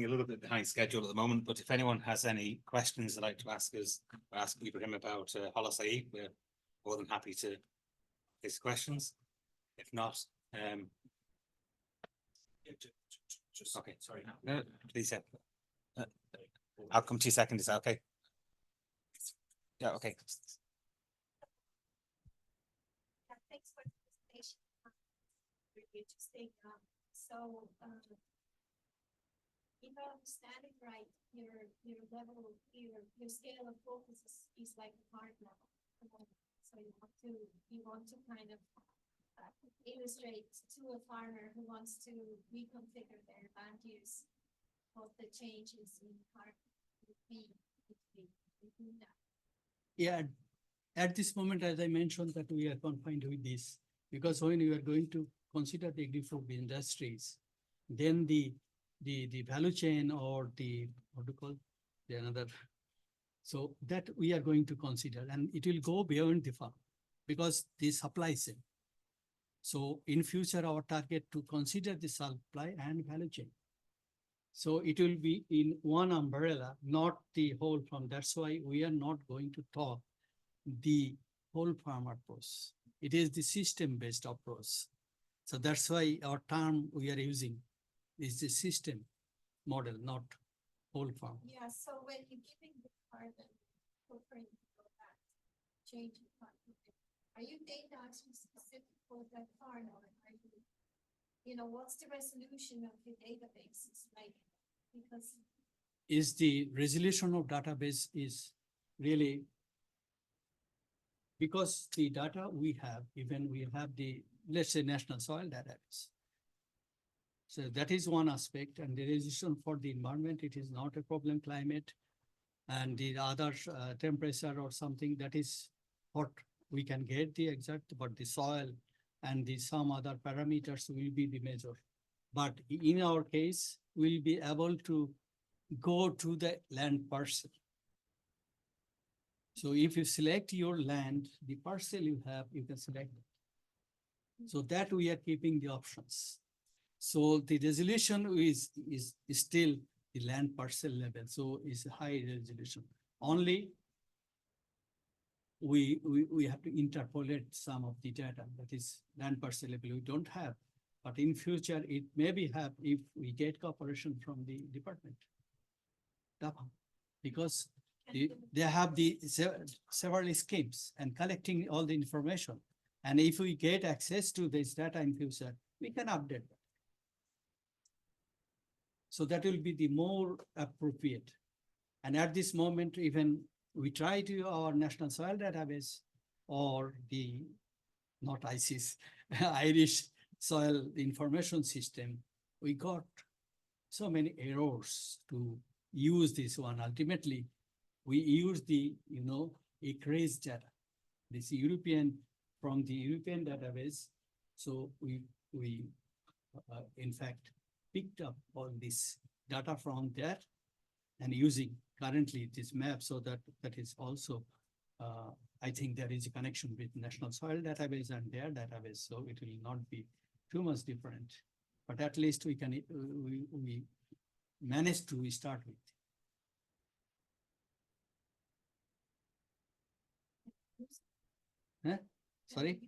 A little bit behind schedule at the moment, but if anyone has any questions they'd like to ask us, ask Ibrahim about HOLOS-IE, we're more than happy to his questions. If not, just okay. Sorry, please. I'll come to you second. Is that okay? Yeah. Okay. Thanks for the presentation. Really interesting. So, if I understand it right, your level, your scale of focus is like a hard level. So you want to kind of illustrate to a farmer who wants to reconfigure their land use what the changes in hard would be between that. Yeah, at this moment, as I mentioned, that we are confined with this, because when we are going to consider the agri-food industries, then the value chain or the, what to call, the another, so that we are going to consider, and it will go beyond the farm, because the supply chain. So in future, our target to consider the supply and value chain. So it will be in one umbrella, not the whole farm. That's why we are not going to talk the whole farm approach. It is the system-based approach. So that's why our term we are using is the system model, not whole farm. Yeah, so when you're giving the carbon footprint for that change in carbon footprint, are you data actually specific for that farm, or are you know, what's the resolution of your databases like? Because is the resolution of database is really, because the data we have, even we have the, let's say, national soil database. So that is one aspect, and the resolution for the environment, it is not a problem, climate, and the other temperature or something, that is what we can get the exact, but the soil and the some other parameters will be the measure. But in our case, we'll be able to go to the land parcel. So if you select your land, the parcel you have, you can select it. So that we are keeping the options. So the resolution is still the land parcel level. So it's high resolution. Only we have to interpolate some of the data that is land parcel level we don't have. But in future, it may be have if we get cooperation from the department. Because they have the several schemes and collecting all the information. And if we get access to this data in future, we can update that. So that will be the more appropriate. And at this moment, even we try to our national soil database or the, not ISIS, Irish soil information system, we got so many errors to use this one. Ultimately, we use the, acreage data, this European, from the European database. So we in fact, picked up all this data from there and using currently this map, so that is also, I think there is a connection with national soil database and their database, so it will not be too much different, but at least we can, we managed to start with. Huh? Sorry?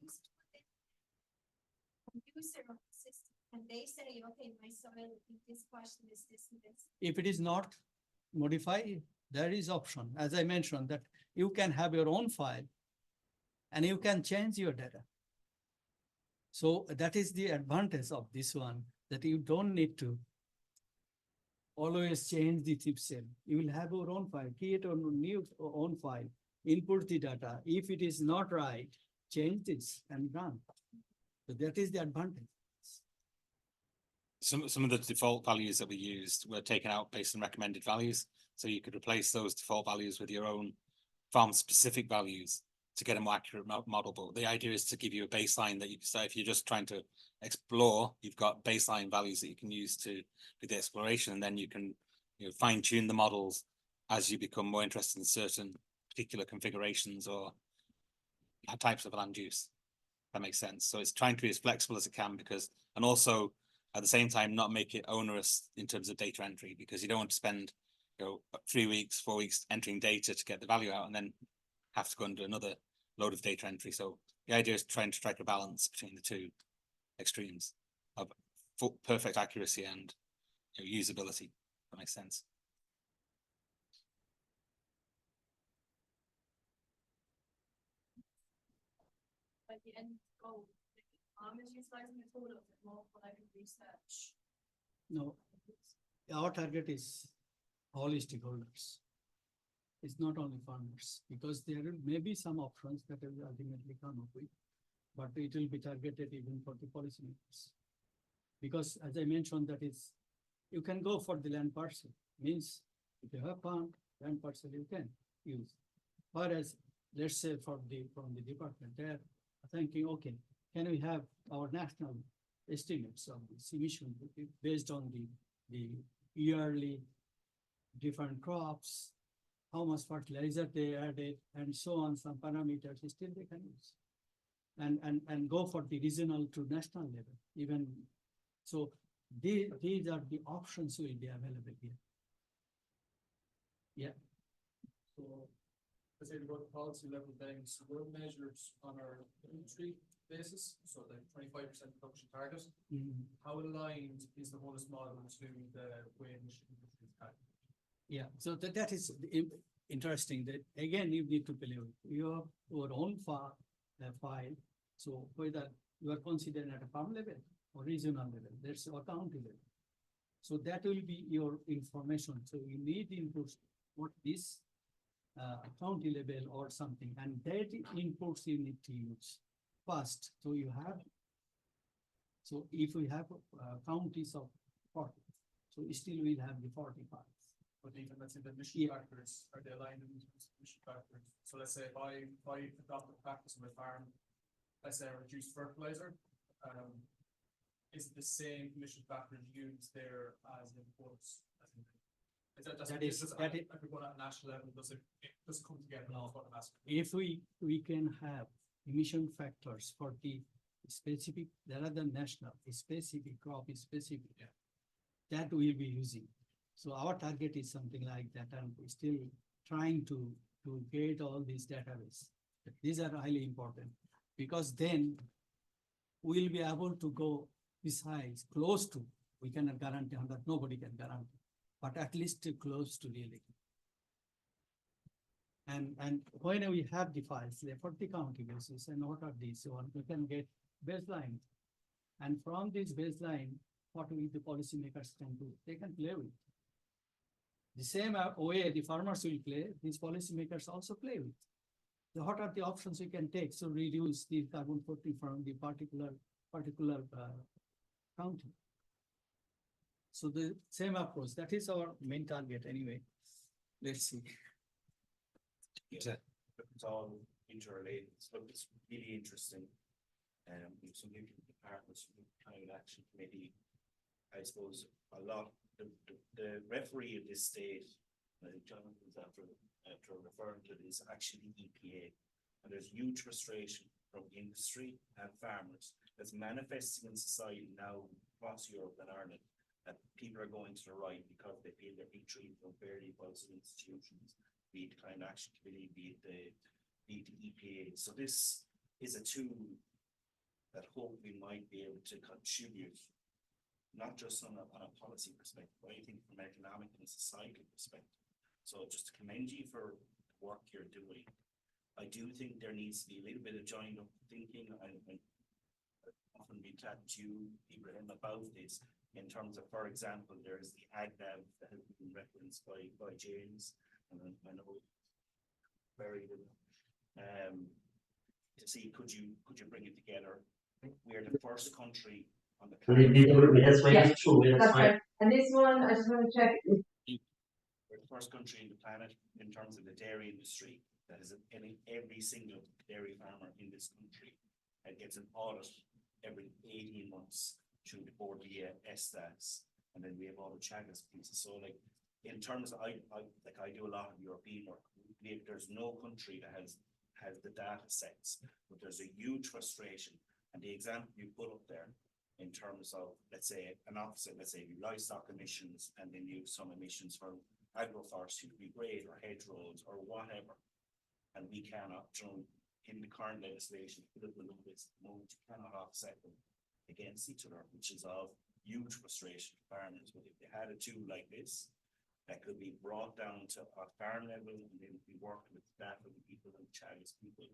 User of the system, and they say, okay, my soil, this question is this and this. If it is not modified, there is option, as I mentioned, that you can have your own file and you can change your data. So that is the advantage of this one, that you don't need to always change the tip cell. You will have your own file, create a new own file, input the data. If it is not right, change this and run. So that is the advantage. Some of the default values that we used were taken out based on recommended values. So you could replace those default values with your own farm specific values to get a more accurate model. But the idea is to give you a baseline that you can say, if you're just trying to explore, you've got baseline values that you can use to do the exploration, and then you can fine tune the models as you become more interested in certain particular configurations or types of land use. That makes sense. So it's trying to be as flexible as it can, because, and also At the same time, not make it onerous in terms of data entry, because you don't want to spend, 3 weeks, 4 weeks entering data to get the value out and then have to go and do another load of data entry. So the idea is trying to strike a balance between the two extremes of perfect accuracy and usability. If that makes sense. Like the end goal, is utilizing the tool of more for like research. No, our target is all stakeholders. It's not only farmers, because there may be some options that will ultimately come up with, but it will be targeted even for the policymakers. Because as I mentioned, that is, you can go for the land parcel, means if you have farm, land parcel you can use. Whereas, let's say from the department, they're thinking, okay, can we have our national estimates of this emission based on the yearly different crops, how much fertilizer they added, and so on, some parameters still they can use. And go for the regional to national level, even. So these are the options will be available here. Yeah. So, as I about the policy level then, so we're measured on our industry basis, so the 25% production target. How aligned is the HOLOS model to the way emission is calculated? Yeah, so that is interesting. That again, you need to believe your own file. So whether you are considering at a farm level or regional level, that's or county level. So that will be your information. So you need inputs what this county level or something, and that inputs you need to use first. So you have. So if we have counties of 40, so still we'll have the 45. But even let's say the emission factors, are they aligned in terms of emission factors? So let's say if I adopt a practice on my farm, let's say I reduce fertilizer, is it the same emission factors used there as in quotes? That is everyone at national level, does it just come together? No. What I'm asking. If we can have emission factors for the specific, rather than national, specific crop is specific, that we'll be using. So our target is something like that, and we're still trying to get all these database. But these are highly important, because then we'll be able to go precise, close to, we cannot guarantee 100, nobody can guarantee, but at least close to reality. And when we have the files, the 40 county basis, and what are these, so on, we can get baseline. And from this baseline, what will the policymakers can do? They can play with. The same way the farmers will play, these policymakers also play with. So what are the options we can take? So reduce the carbon footprint from the particular county. So the same approach, that is our main target anyway. Let's see. It's all interrelated, so it's really interesting. Some different departments, climate action committee, I suppose a lot, the referee of this state, I think Jonathan's after referring to this, actually EPA. And there's huge frustration from industry and farmers that's manifesting in society now across Europe and Ireland, that people are going to the right because they feel they're being treated unfairly by some institutions, be it the Climate Action Committee, be it the EPA. So this is a tool that hopefully might be able to contribute, not just on a policy perspective, but I think from an economic and societal perspective. So just to commend you for the work you're doing. I do think there needs to be a little bit of joined up thinking. I often be chatting to you, Ibrahim, about this in terms of, for example, there's the AgNav that has been referenced by James, and I know very good. To see, could you bring it together? We're the first country on the planet. That's right. And this one, I just want to check. We're the first country in the planet in terms of the dairy industry that is every single dairy farmer in this country that gets an audit every 18 months through the board via SDAS, and then we have all the Chagas pieces. So like in terms of I do a lot of European work. There's no country that has the data sets, but there's a huge frustration. And the example you put up there, in terms of, let's say, an opposite, let's say livestock emissions, and then you have some emissions from agroforestry to be great, or hedgerows, or whatever. And we cannot, you know, in the current legislation, political limits, you cannot offset them against each other, which is of huge frustration to farmers. But if they had a tool like this, that could be brought down to a farm level, and then be working with staff and the people and Chinese people,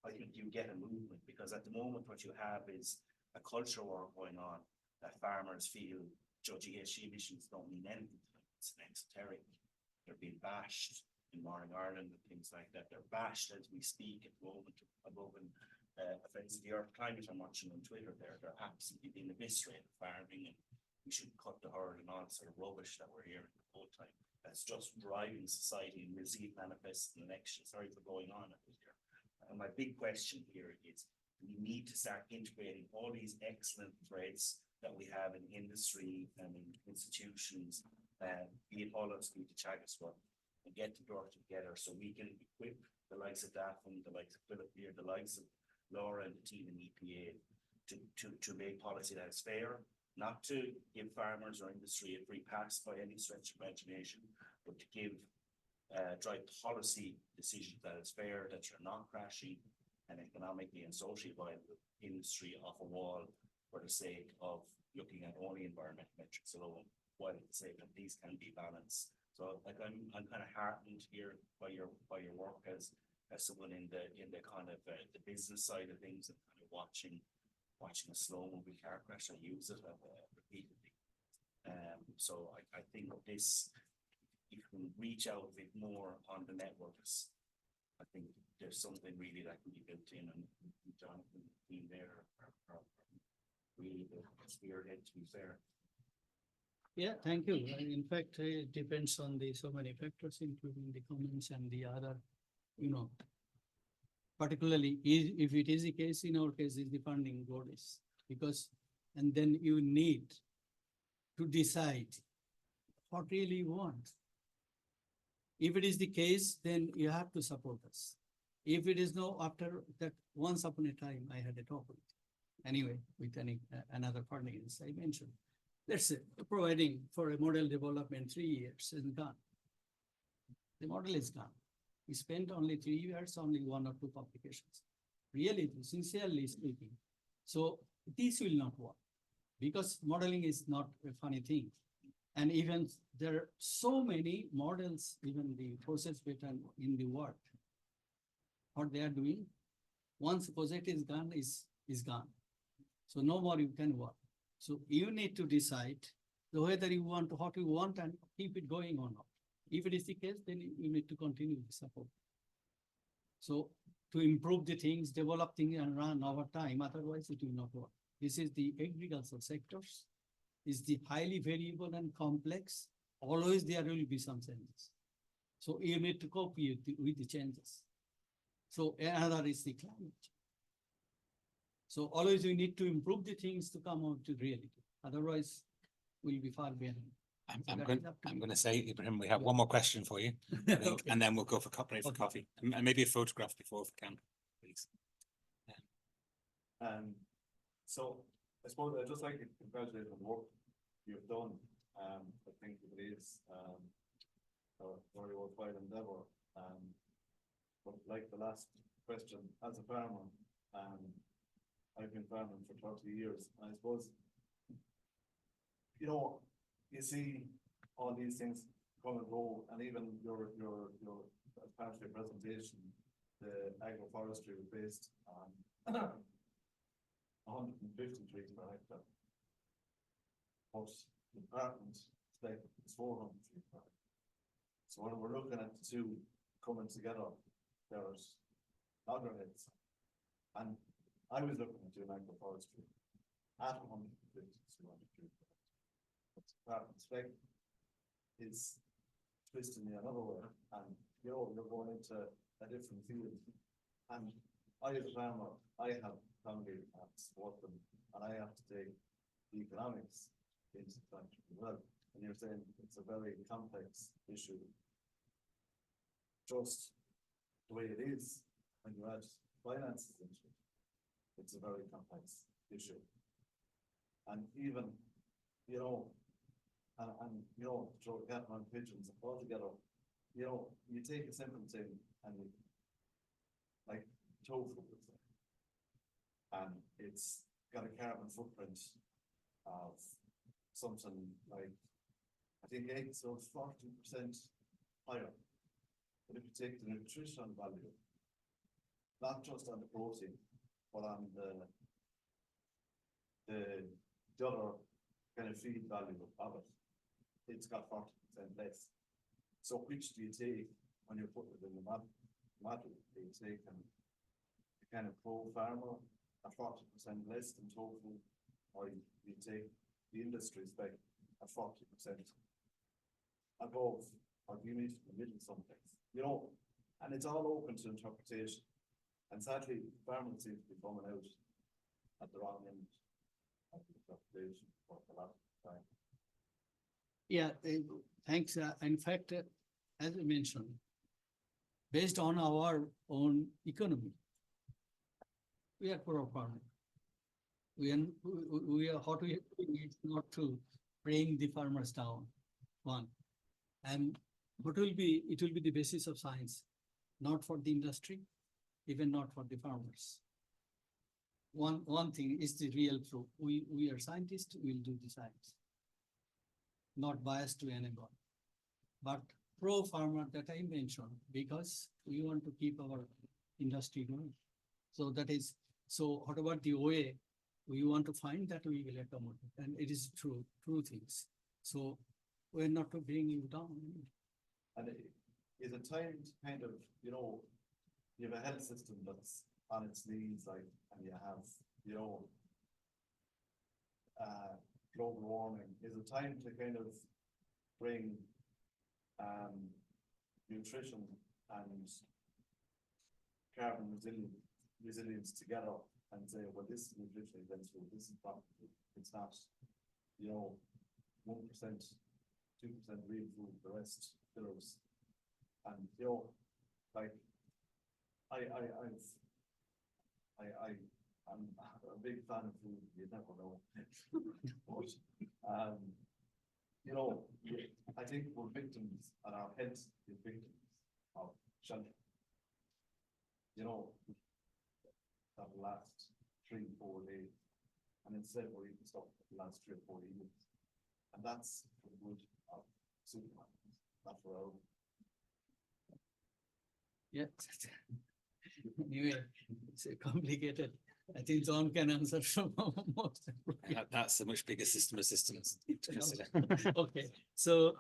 I think you get a movement, because at the moment what you have is a culture war going on, that farmers feel judging GHG emissions don't mean anything to them. It's an exoteric. They're being bashed in Morning Ireland and things like that. They're bashed as we speak at the moment above and affects the earth climate. I'm watching on Twitter there. They're absolutely being eviscerated farming, and we should cut the herd and all sort of rubbish that we're hearing the whole time. That's just driving society, and we'll see it manifest in the next. Sorry for going on here. And my big question here is, we need to start integrating all these excellent threads that we have in industry and in institutions, be it HOLOS-IE to Chagasworth, and get the work together so we can equip the likes of Daphne, the likes of Philip here, the likes of Laura and the team in EPA to make policy that is fair, not to give farmers or industry a free pass by any stretch of imagination, but to give drive policy decisions that is fair, that you're not crashing an economically and socially viable industry off a wall for the sake of looking at only environmental metrics alone, while at the same time these can be balanced. So like I'm kind of heartened here by your work as someone in the kind of the business side of things, and kind of watching a slow moving car crash. I use it repeatedly. So I think this, you can reach out a bit more on the networks. I think there's something really that can be built in, and Jonathan being there are really the spearhead, to be fair. Yeah, thank you. In fact, it depends on the so many factors, including the comments and the other, you know, particularly if it is the case, in our case, is the funding bodies, because, and then you need to decide what really you want. If it is the case, then you have to support us. If it is no, after that, once upon a time, I had a talk with, anyway, with another partner, as I mentioned. Let's say providing for a model development 3 years is gone. The model is gone. We spent only 3 years, only 1 or 2 publications. Really, sincerely speaking. So this will not work, because modeling is not a funny thing. And even there are so many models, even the process pattern in the world, what they are doing, once the project is gone, is gone. So no more you can work. So you need to decide whether you want what you want and keep it going or not. If it is the case, then you need to continue the support. So to improve the things, develop things and run over time, otherwise it will not work. This is the agricultural sectors, is the highly variable and complex. Always there will be some changes. So you need to cope with the changes. So another is the climate. So always we need to improve the things to come out to reality. Otherwise, we'll be far behind. I'm going to say, Ibrahim, we have one more question for you, I think, Okay. and then we'll go for coffee, and maybe a photograph before if we can, please. So I suppose I'd just like to congratulate on the work you've done. I think it is a very worthwhile endeavour. But like the last question, as a farmer, I've been farming for 30 years. And I suppose, you know, you see all these things come and go, and even your as part of your presentation, the agroforestry was based on 150 trees per hectare. But the department spec is 400 trees per hectare. So when we're looking at the two coming together, there's loggerheads. And I was looking at doing agroforestry at 150 to 200 trees per hectare. But the department spec is twisting me another way, and you know, you're going into a different field. And I, as a farmer, I have family and support them, and I have to take the economics into account as well. And you're saying it's a very complex issue. Just the way it is, when you add finances into it, it's a very complex issue. And even, throw cattle on pigeons altogether, you take a simple thing and you, like tofu, for example, and it's got a carbon footprint of something like, I think eggs are 40% higher. But if you take the nutritional value, not just on the protein, but on the other kind of feed value of it, it's got 40% less. So which do you take when you're putting it in the model? Do you take a kind of pro farmer at 40% less than tofu, or you take the industry spec at 40% above, or do you meet in the middle someplace? And it's all open to interpretation. And sadly, farmers seem to be coming out at the wrong end of the interpretation for a lot of time. Yeah, thanks. In fact, as I mentioned, based on our own economy, we are pro farming. We are how to it's not to bring the farmers down. One, and it will be the basis of science, not for the industry, even not for the farmers. One thing is the real proof. We are scientists. We'll do the science, not biased to anyone, but pro farmer that I mentioned, because we want to keep our industry going. So that is, so what about the OA? We want to find that we will accommodate, and it is true things. So we're not to bring you down. And it is a time to kind of, you have a health system that's on its knees, like, and you have, global warming. Is it time to kind of bring nutrition and carbon resilience together and say, well, this is nutrition eventually, this is profitable. It's not, 1%, 2% real food, the rest fillers. And like I'm a big fan of food, you never know. But I think we're victims, and our heads is victims of shelter. That last 3-4 days, and instead we're eating stuff that lasts 3 or 4 years, and that's for the good of supermarkets, not for our. Yeah. Anyway, it's complicated. I think John can answer from most. That's a much bigger system of systems to consider. Okay, so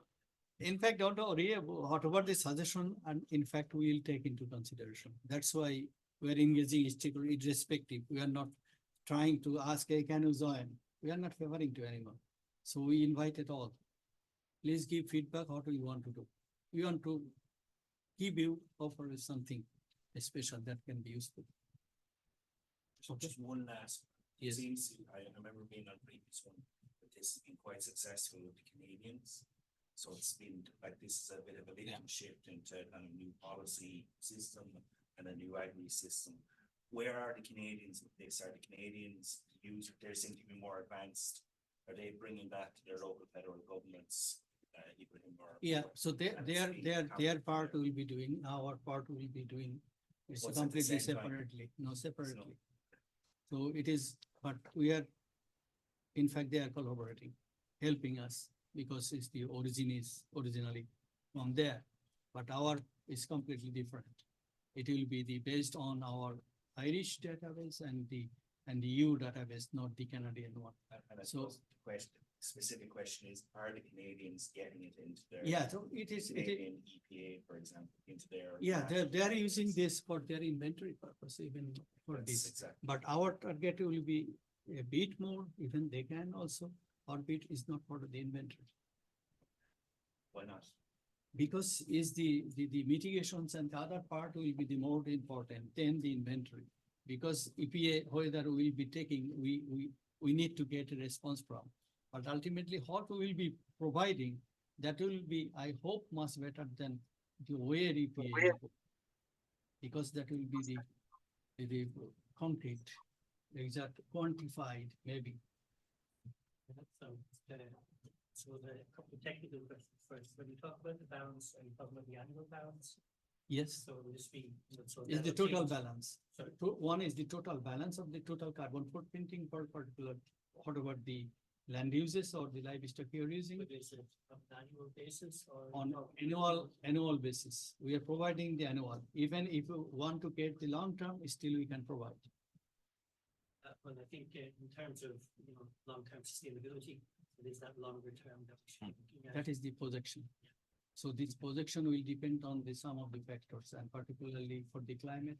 in fact, don't worry about whatever the suggestion, and in fact, we will take into consideration. That's why we are engaging irrespective. We are not trying to ask, hey, can you join? We are not favoring to anyone. So we invite it all. Please give feedback. What do you want to do? We want to give you offer something special that can be useful. So just one last, Yes. I remember being on previous one, but this has been quite successful with the Canadians. So it's been like, this is a bit of a big shift into kind of new policy system and a new agri system. Where are the Canadians? They started Canadians use, they seem to be more advanced. Are they bringing that to their local federal governments? Yeah, so their part will be doing, our part will be doing. It's What's at the completely same time? separately, no, separately. So it is, but we are, in fact, they are collaborating, helping us, because it's the origin is originally from there, but our is completely different. It will be based on our Irish database and the EU database, not the Canadian one. And I So- suppose the specific question is, are the Canadians getting it into their? Yeah, so it is, Canadian EPA, for example, into their. yeah, they're using this for their inventory purpose, even for That's this. exactly. But our target will be a bit more, even they can also, our bit is not part of the inventory. Why not? Because is the mitigations and the other part will be the more important than the inventory. Because EPA, whether we will be taking, we need to get a response from. But ultimately, what we will be providing, that will be, I hope, much better than the way EPA. Because that will be the concrete, exact, quantified, maybe. So the couple of technical questions first, when you talk about the balance, are you talking about the annual balance? Yes, So will this be? So is the that'll total change- balance. Sorry. One is the total balance of the total carbon footprinting per particular, whatever the land uses or the livestock you're using. But is it on an annual basis or? On or- annual basis. We are providing the annual. Even if you want to get the long term, still we can provide. Well, I think in terms of, long-term sustainability, it is that longer term that we should be looking at. That is the projection. So this projection will depend on the sum of the factors and particularly for the climate.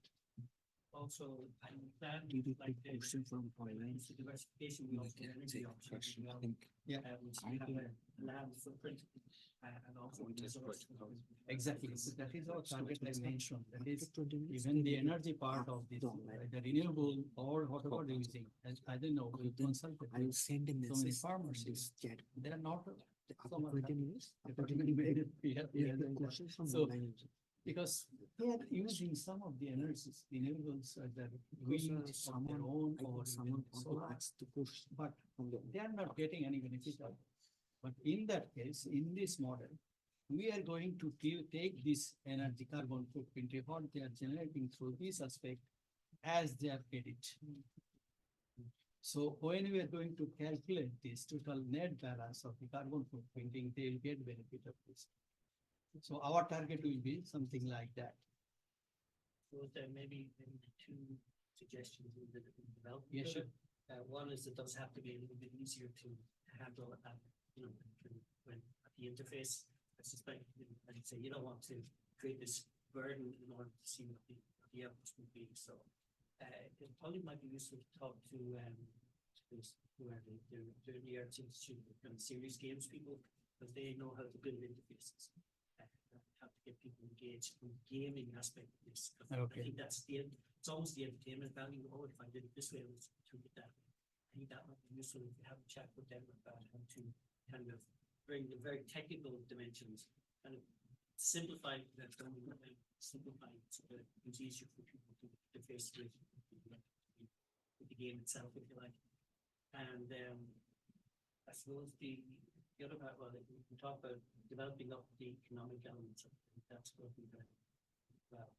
Also, I plan, Do you like the question from online? diversification, we also have energy options as well. Yeah. Which we have a land footprint, and also. resource. Exactly. So that is our target I mentioned. That is even the energy part of this, the renewable or whatever we're using, as I don't know, we consulted. I will send a So many message. farmers, This chat. they are not. After so much 20 happy. minutes. The After 20 20 minutes. minutes, we have- we We are have the doing that. questions from So- online user. Because they are using some of the energies, renewables, that we Because, of their someone- own I or think someone even also solar, asked the question but from the. they are not getting any benefit of it. But in that case, in this model, we are going to take this energy carbon footprint, what they are generating through this aspect as their credit. So when we are going to calculate this total net balance of the carbon footprinting, they will get benefit of this. So our target will be something like that. So there maybe two suggestions in the development. Yes, of sure. it. One is it does have to be a little bit easier to handle, when at the interface, I suspect, as you say, you don't want to create this burden in order to see what the outputs would be, so. It probably might be useful to talk to, the Arts Institute, kind of serious games people, because they know how to build interfaces. How to get people engaged in the gaming aspect of this. 'Cause Okay. I think that's it's almost the entertainment value. Oh, if I did it this way, I was to get that. I think that might be useful if you have a chat with them about how to kind of bring the very technical dimensions, kind of simplify that, simplify it so that it's easier for people to interface with the game itself, if you like. And I suppose the other part, well, we can talk about developing up the economic elements of it. That's what we've done. Well,